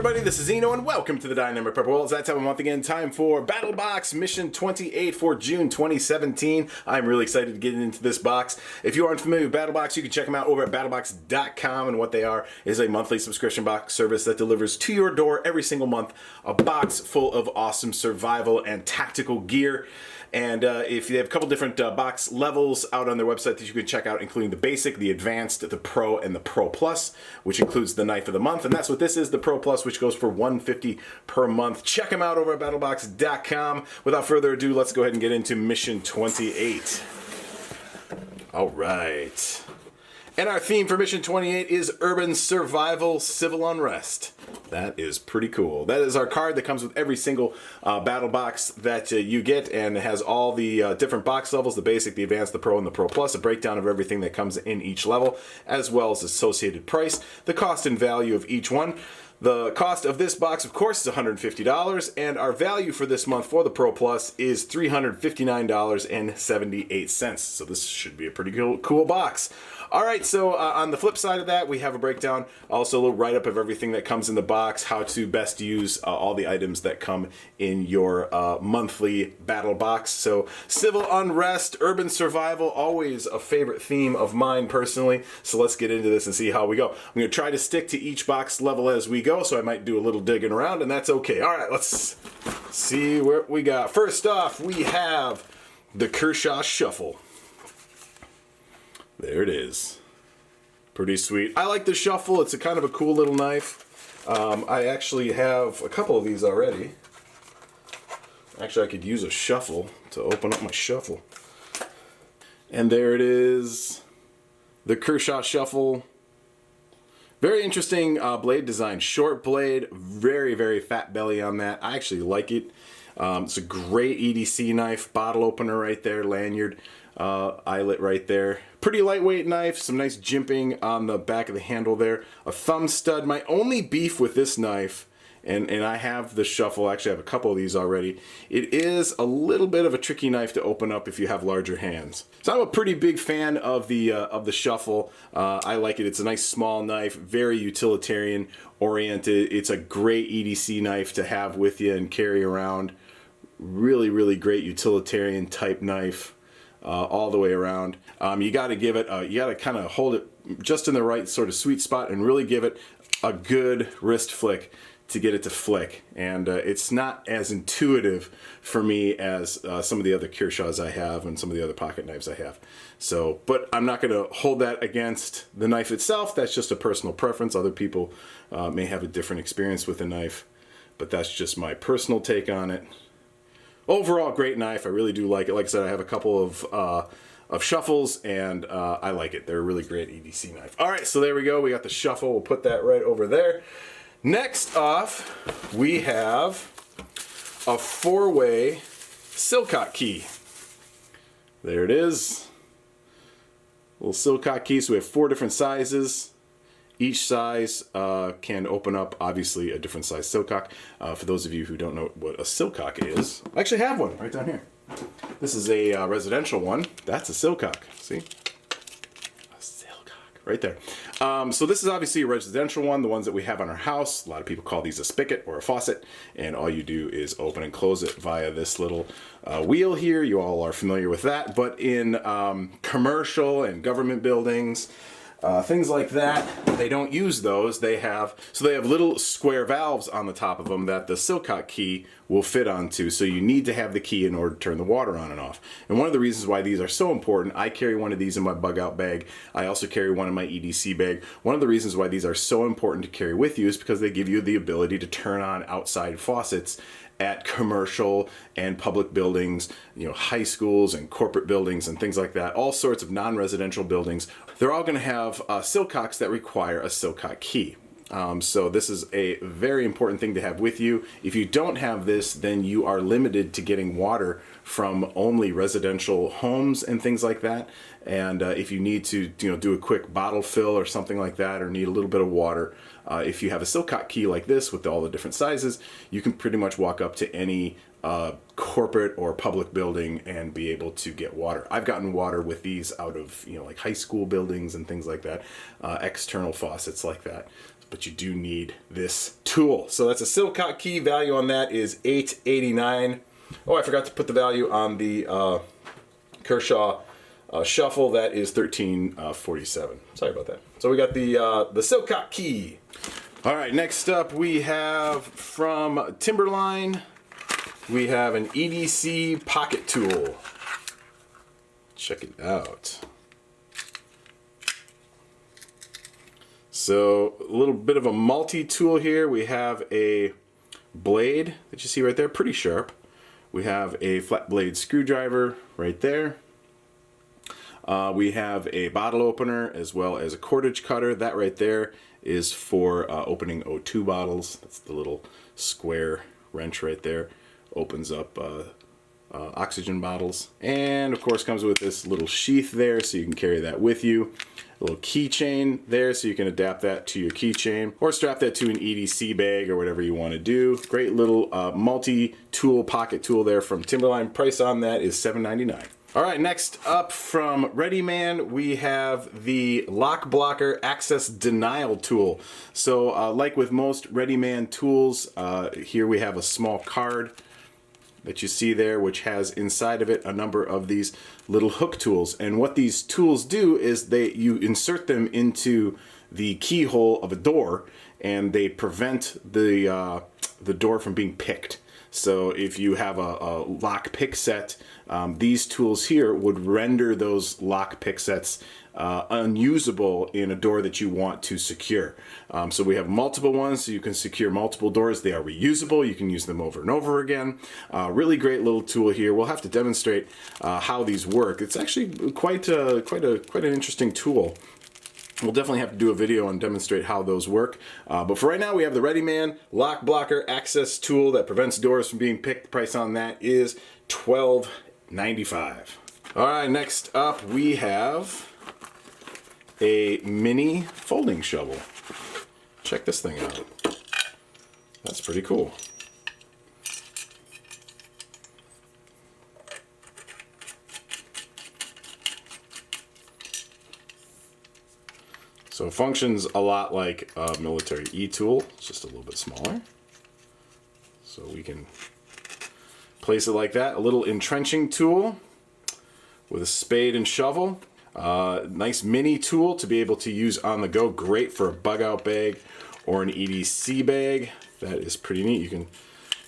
everybody, this is Eno and welcome to the Dynamic Prepper World. It's that time of month again, time for BattlBox Mission 28 for June 2017. I'm really excited to get into this box. If you aren't familiar with BattlBox, you can check them out over at battlebox.com, and what they are is a monthly subscription box service that delivers to your door every single month a box full of awesome survival and tactical gear. And if they have a couple different box levels out on their website that you can check out, including the basic, the advanced, the pro, and the pro plus, which includes the knife of the month. And that's what this is, the pro plus, which goes for $150 per month. Check them out over at battlebox.com. Without further ado, let's go ahead and get into Mission 28. All right. And our theme for Mission 28 is Urban Survival Civil Unrest. That is pretty cool. That is our card that comes with every single battle box that you get, and it has all the different box levels, the basic, the advanced, the pro, and the pro plus, a breakdown of everything that comes in each level, as well as associated price, the cost and value of each one. The cost of this box, of course, is $150, and our value for this month for the Pro Plus is $359.78. So this should be a pretty cool box. All right, so on the flip side of that, we have a breakdown, also a little write-up of everything that comes in the box, how to best use all the items that come in your monthly battle box. So civil unrest, urban survival, always a favorite theme of mine personally. So let's get into this and see how we go. I'm going to try to stick to each box level as we go, so I might do a little digging around, and that's okay. All right, let's see what we got. First off, we have the Kershaw Shuffle. There it is. Pretty sweet. I like the Shuffle. It's a kind of a cool little knife. I actually have a couple of these already. Actually, I could use a shuffle to open up my shuffle. And there it is. The Kershaw Shuffle. Very interesting blade design. Short blade, very, very fat belly on that. I actually like it. It's a great EDC knife. Bottle opener right there, lanyard, eyelet right there. Pretty lightweight knife, some nice jimping on the back of the handle there. A thumb stud. My only beef with this knife, and I have the Shuffle, actually I have a couple of these already, it is a little bit of a tricky knife to open up if you have larger hands. So I'm a pretty big fan of the Shuffle. I like it. It's a nice small knife, very utilitarian oriented. It's a great EDC knife to have with you and carry around. Really, really great utilitarian type knife. All the way around. You got to give it, you got to kind of hold it just in the right sort of sweet spot and really give it a good wrist flick to get it to flick. And it's not as intuitive for me as some of the other Kershaws I have and some of the other pocket knives I have. So, but I'm not going to hold that against the knife itself. That's just a personal preference. Other people may have a different experience with the knife, but that's just my personal take on it. Overall, great knife. I really do like it. Like I said, I have a couple of Shuffles, and I like it. They're a really great EDC knife. All right, so there we go. We got the Shuffle. We'll put that right over there. Next off, we have a 4-way Silcock key. There it is. Little Silcock key. So we have 4 different sizes. Each size can open up, obviously, a different size silcock. For those of you who don't know what a silcock is, I actually have one right down here. This is a residential one. That's a silcock. See? A silcock right there. So this is obviously a residential one, the ones that we have on our house. A lot of people call these a spigot or a faucet, and all you do is open and close it via this little wheel here. You all are familiar with that. But in commercial and government buildings, things like that, they don't use those. They have little square valves on the top of them that the Silcock key will fit onto, so you need to have the key in order to turn the water on and off. And one of the reasons why these are so important, I carry one of these in my bug out bag. I also carry one in my EDC bag. One of the reasons why these are so important to carry with you is because they give you the ability to turn on outside faucets at commercial and public buildings, you know, high schools and corporate buildings and things like that, all sorts of non-residential buildings. They're all going to have silcocks that require a Silcock key. So this is a very important thing to have with you. If you don't have this, then you are limited to getting water from only residential homes and things like that. And if you need to, do a quick bottle fill or something like that, or need a little bit of water, if you have a Silcock key like this with all the different sizes, you can pretty much walk up to any corporate or public building and be able to get water. I've gotten water with these out of like high school buildings and things like that, external faucets like that. but you do need this tool. So that's a Silcock key. Value on that is $8.89. Oh, I forgot to put the value on the Kershaw shuffle. That is $13.47. Sorry about that. So we got the Silcock key. All right, next up we have from Timberline, we have an EDC pocket tool. Check it out. So a little bit of a multi-tool here. We have a blade that you see right there, pretty sharp. We have a flat blade screwdriver right there. We have a bottle opener as well as a cordage cutter. That right there is for opening O2 bottles. That's the little square wrench right there. Opens up oxygen bottles. And of course comes with this little sheath there so you can carry that with you. A little keychain there so you can adapt that to your keychain or strap that to an EDC bag or whatever you want to do. Great little multi-tool pocket tool there from Timberline. Price on that is $7.99. All right, next up from ReadyMan, we have the Lock Blocker Access Denial Tool. So like with most ReadyMan tools, here we have a small card that you see there, which has inside of it a number of these little hook tools. And what these tools do is you insert them into the keyhole of a door, and they prevent the door from being picked. So if you have a lock pick set, these tools here would render those lock pick sets unusable in a door that you want to secure. So we have multiple ones so you can secure multiple doors. They are reusable. You can use them over and over again. Really great little tool here. We'll have to demonstrate how these work. It's actually quite an interesting tool. We'll definitely have to do a video and demonstrate how those work. But for right now, we have the ReadyMan Lock Blocker Access Tool that prevents doors from being picked. The price on that is $12.95. All right, next up we have a mini folding shovel. Check this thing out. That's pretty cool. So it functions a lot like a military E-tool, it's just a little bit smaller. So we can place it like that. A little entrenching tool with a spade and shovel. Nice mini tool to be able to use on the go. Great for a bug out bag or an EDC bag. That is pretty neat. You can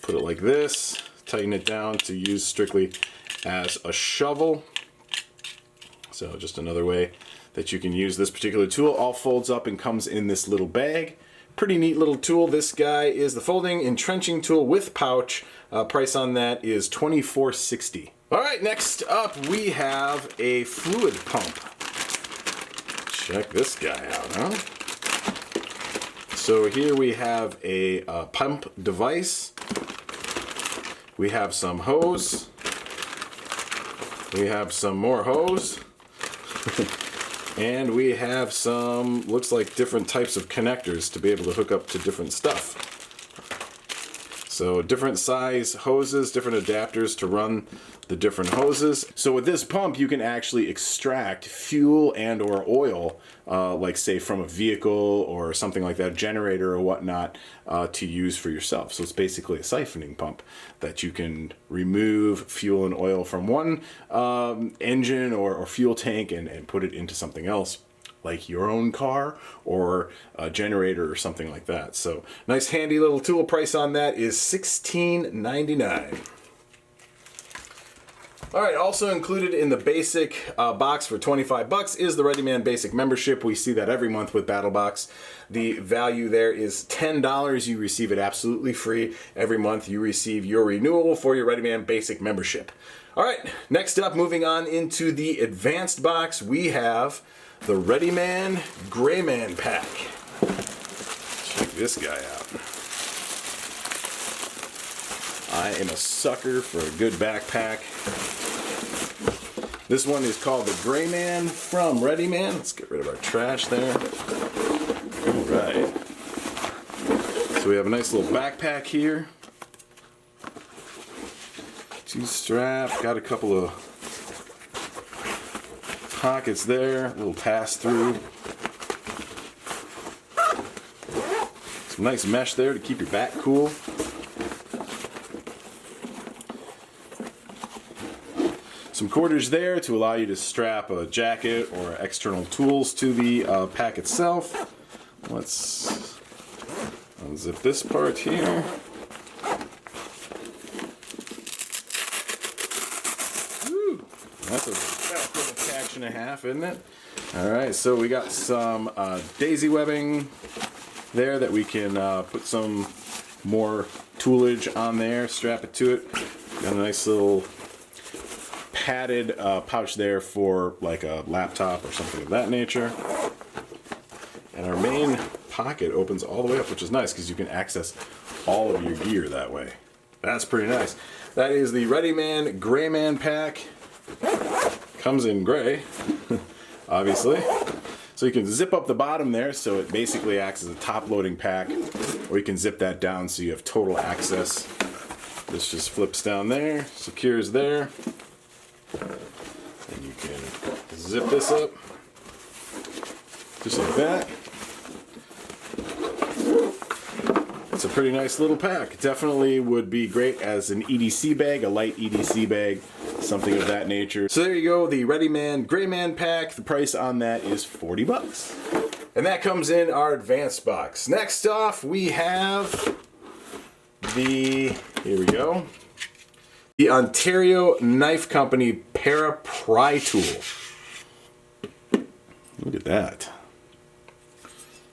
put it like this, tighten it down to use strictly as a shovel. So just another way that you can use this particular tool. All folds up and comes in this little bag. Pretty neat little tool. This guy is the folding entrenching tool with pouch. Price on that is $24.60. All right, next up we have a fluid pump. Check this guy out, huh? So here we have a pump device. We have some hose. We have some more hose. And we have some, looks like different types of connectors to be able to hook up to different stuff. So different size hoses, different adapters to run the different hoses. So with this pump, you can actually extract fuel and or oil, like say from a vehicle or something like that, generator or whatnot, to use for yourself. So it's basically a siphoning pump that you can remove fuel and oil from one engine or fuel tank and put it into something else, like your own car or a generator or something like that. So nice handy little tool. Price on that is $16.99. All right, also included in the basic box for 25 bucks is the ReadyMan Basic Membership. We see that every month with BattlBox. The value there is $10. You receive it absolutely free. Every month you receive your renewal for your ReadyMan Basic Membership. All right, next up, moving on into the advanced box, we have the ReadyMan Grayman Pack. Check this guy out. I am a sucker for a good backpack. This one is called the Grayman from ReadyMan. Let's get rid of our trash there. All right. So we have a nice little backpack here. Two-strap, got a couple of pockets there, a little pass-through. Some nice mesh there to keep your back cool. Some cordage there to allow you to strap a jacket or external tools to the pack itself. Let's unzip this part here. Woo, that's a catch and a half, isn't it? All right, so we got some daisy webbing there that we can put some more toolage on there, strap it to it. Got a nice little padded pouch there for like a laptop or something of that nature. And our main pocket opens all the way up, which is nice because you can access all of your gear that way. That's pretty nice. That is the Ready Man Gray Man pack. Comes in gray, obviously. So you can zip up the bottom there, so it basically acts as a top-loading pack, or you can zip that down so you have total access. This just flips down there, secures there. And you can zip this up, just like that. It's a pretty nice little pack. Definitely would be great as an EDC bag, a light EDC bag, something of that nature. So there you go, the Ready Man Gray Man pack. The price on that is 40 bucks. And that comes in our advanced box. Next off, we have here we go, the Ontario Knife Company Pry Tool. Look at that.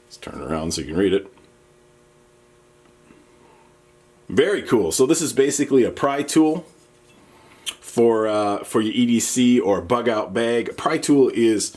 Let's turn it around so you can read it. Very cool. So this is basically a pry tool for your EDC or bug out bag. A pry tool is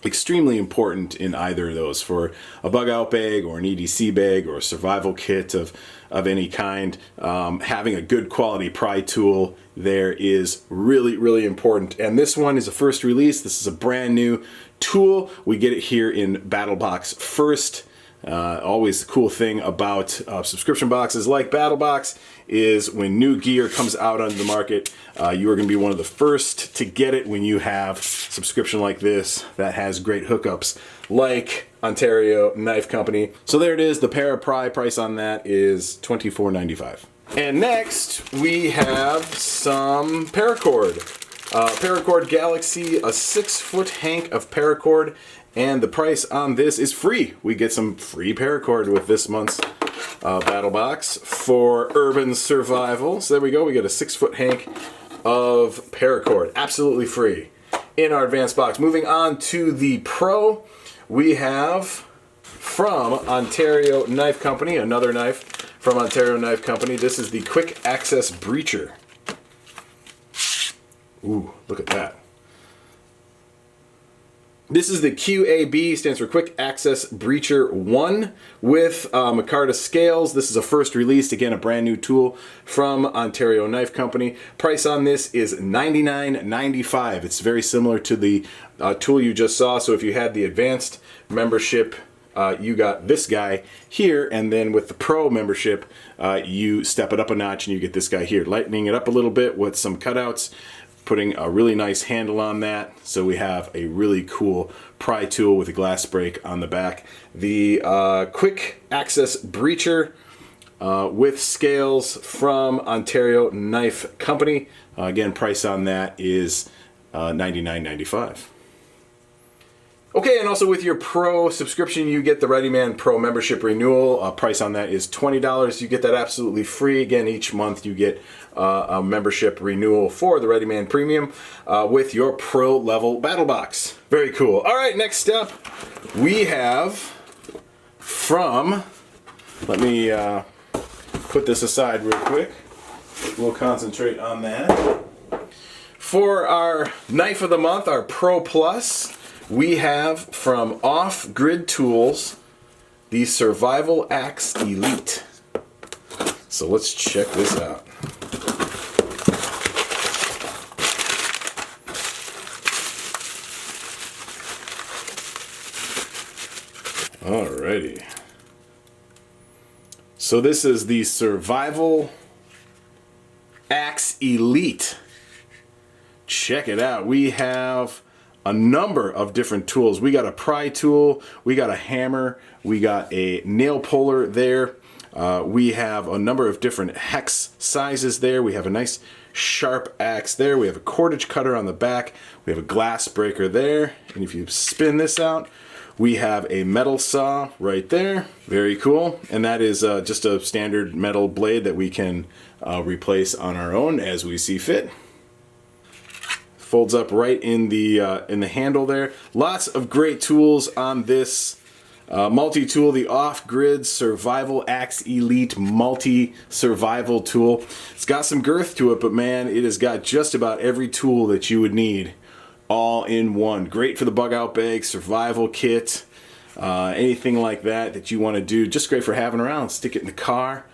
extremely important in either of those. For a bug out bag or an EDC bag or a survival kit of any kind, having a good quality pry tool there is really, really important. And this one is a first release. This is a brand new tool. We get it here in BattlBox first. Always the cool thing about subscription boxes like BattlBox is when new gear comes out onto the market, you are going to be one of the first to get it when you have subscription like this that has great hookups like Ontario Knife Company. So there it is, the Pry price on that is $24.95. And next we have some paracord. Paracord Galaxy, a 6-foot hank of paracord. And the price on this is free. We get some free paracord with this month's BattlBox for urban survival. So there we go. We get a 6-foot hank of paracord, absolutely free in our advanced box. Moving on to the Pro, we have from Ontario Knife Company, another knife from Ontario Knife Company. This is the Quick Access Breacher. Ooh, look at that. This is the QAB, stands for Quick Access Breacher 1 with micarta scales. This is a first release, again, a brand new tool from Ontario Knife Company. Price on this is $99.95. It's very similar to the tool you just saw. So if you had the advanced membership, you got this guy here, and then with the Pro membership, you step it up a notch and you get this guy here, lightening it up a little bit with some cutouts, putting a really nice handle on that. So we have a really cool pry tool with a glass break on the back. The Quick Access Breacher with scales from Ontario Knife Company. Again, price on that is $99.95. Okay, and also with your Pro subscription, you get the Ready Man Pro membership renewal. Price on that is $20. You get that absolutely free. Again, each month you get a membership renewal for the Ready Man Premium with your Pro level BattlBox. Very cool. All right, next step we have from, let me put this aside real quick. We'll concentrate on that. For our knife of the month, our Pro Plus, we have from Off Grid Tools the Survival Axe Elite. So let's check this out. Alrighty. So this is the Survival Axe Elite. Check it out. We have a number of different tools. We got a pry tool, we got a hammer, we got a nail puller there. We have a number of different hex sizes there. We have a nice sharp axe there. We have a cordage cutter on the back. We have a glass breaker there. And if you spin this out, we have a metal saw right there. Very cool. And that is just a standard metal blade that we can replace on our own as we see fit. Folds up right in the handle there. Lots of great tools on this multi-tool, the Off-Grid Survival Axe Elite Multi-Survival Tool. It's got some girth to it, but man, it has got just about every tool that you would need all in one. Great for the bug out bag, survival kit, anything like that you want to do. Just great for having around. Stick it in the car.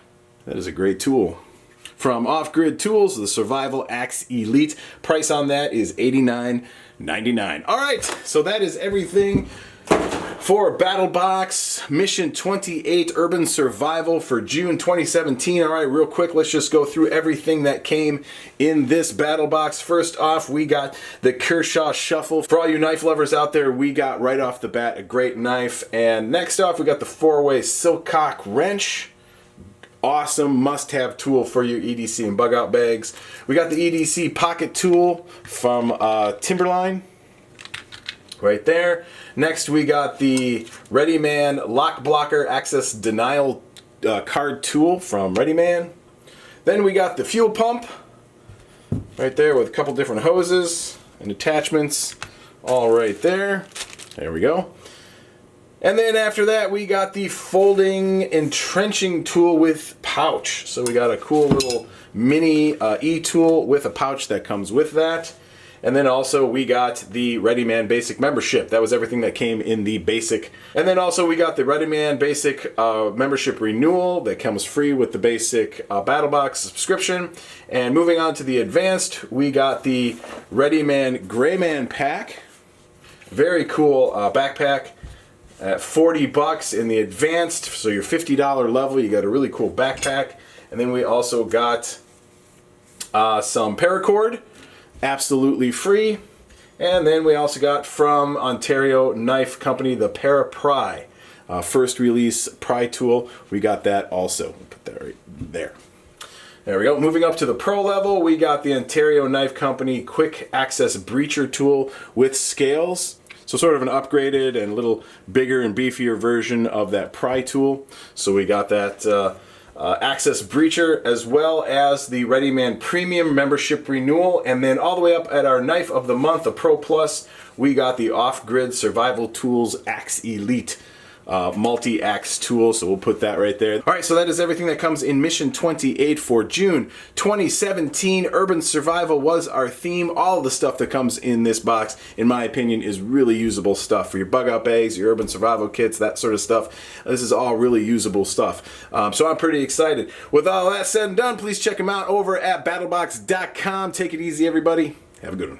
That is a great tool. From Off-Grid Tools, the Survival Axe Elite. Price on that is $89.99. All right, so that is everything for BattlBox Mission 28 Urban Survival for June 2017. All right, real quick, let's just go through everything that came in this BattlBox. First off, we got the Kershaw Shuffle. For all you knife lovers out there, we got right off the bat a great knife. And next off, we got the 4-way Silcock Wrench. Awesome must-have tool for your EDC and bug out bags. We got the EDC Pocket Tool from Timberline. Right there. Next, we got the ReadyMan Lock Blocker Access Denial Card Tool from ReadyMan. Then we got the fuel pump right there with a couple different hoses and attachments all right there. There we go. And then after that, we got the folding entrenching tool with pouch. So we got a cool little mini E-tool with a pouch that comes with that. And then also we got the ReadyMan Basic membership. That was everything that came in the basic. And then also we got the ReadyMan Basic membership renewal that comes free with the basic BattlBox subscription. And moving on to the advanced, we got the ReadyMan Grayman pack. Very cool backpack at $40 in the advanced. So your $50 level, you got a really cool backpack. And then we also got some paracord. Absolutely free. And then we also got from Ontario Knife Company the Para-Pry first release pry tool. We got that also. We'll put that right there. There we go. Moving up to the pro level, we got the Ontario Knife Company Quick Access Breacher tool with scales. So sort of an upgraded and a little bigger and beefier version of that pry tool. So we got that Access Breacher, as well as the ReadyMan Premium membership renewal. And then all the way up at our Knife of the Month, a Pro Plus, we got the Off-Grid Survival Tools Axe Elite multi-axe tool. So we'll put that right there. All right, so that is everything that comes in Mission 28 for June 2017. Urban Survival was our theme. All of the stuff that comes in this box, in my opinion, is really usable stuff for your bug out bags, your urban survival kits, that sort of stuff. This is all really usable stuff. So I'm pretty excited. With all that said and done, please check them out over at battlebox.com. Take it easy, everybody. Have a good one.